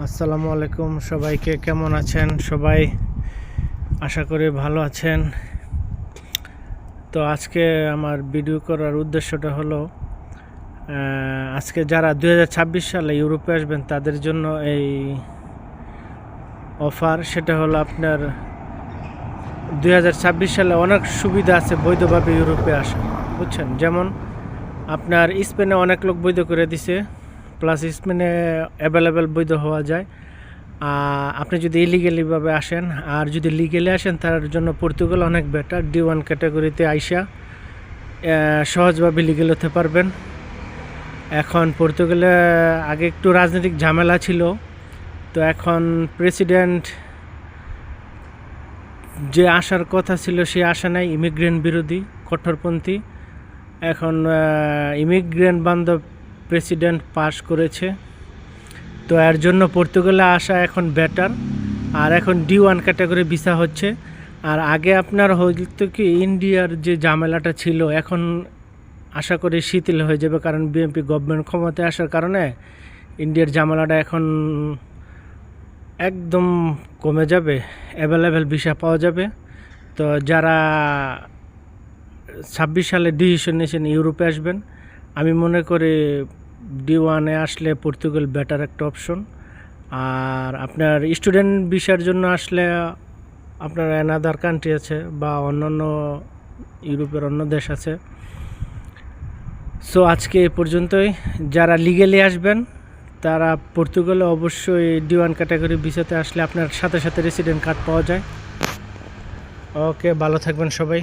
আসসালামু আলাইকুম সবাইকে, কেমন আছেন সবাই? আশা করি ভালো আছেন। তো আজকে আমার ভিডিও করার উদ্দেশ্যটা হলো আজকে যারা 2026 সালে ইউরোপে আসবেন তাদের জন্য এই অফার। সেটা হলো আপনার 2026 সালে অনেক সুবিধা আছে বৈধভাবে ইউরোপে আসা, বুঝছেন? যেমন আপনার স্পেনে অনেক লোক বৈধ করে দিছে, প্লাস স্পেনে অ্যাভেলেবেল বৈধ হওয়া যায়। আপনি যদি ইলিগেলিভাবে আসেন আর যদি লিগেলি আসেন তার জন্য পর্তুগাল অনেক বেটার। D1 ক্যাটাগরিতে আইসা সহজভাবে লিগেল হতে পারবেন। এখন পর্তুগালে আগে একটু রাজনৈতিক ঝামেলা ছিল, তো এখন প্রেসিডেন্ট যে আসার কথা ছিল সে আসা নাই, ইমিগ্রেন্ট বিরোধী কঠোরপন্থী। এখন ইমিগ্রেন্ট বান্ধব প্রেসিডেন্ট পাস করেছে, তো এর জন্য পর্তুগালে আসা এখন বেটার। আর এখন D1 ক্যাটাগরি ভিসা হচ্ছে। আর আগে আপনার হয়তো কি ইন্ডিয়ার যে ঝামেলাটা ছিল এখন আশা করি শিথিল হয়ে যাবে, কারণ বিএনপি গভর্নমেন্ট ক্ষমতায় আসার কারণে ইন্ডিয়ার ঝামেলাটা এখন একদম কমে যাবে, অ্যাভেলেবেল ভিসা পাওয়া যাবে। তো যারা 26 সালে ডিসিশন নিয়েছেন ইউরোপে আসবেন, আমি মনে করি D1-এ আসলে পর্তুগাল বেটার একটা অপশন। আর আপনার স্টুডেন্ট ভিসার জন্য আসলে আপনার অ্যানাদার কান্ট্রি আছে বা অন্যান্য ইউরোপের অন্য দেশ আছে। সো আজকে এই পর্যন্তই। যারা লিগেলি আসবেন তারা পর্তুগালে অবশ্যই D1 ক্যাটাগরি ভিসাতে আসলে আপনার সাথে সাথে রেসিডেন্ট কার্ড পাওয়া যায়। ওকে, ভালো থাকবেন সবাই।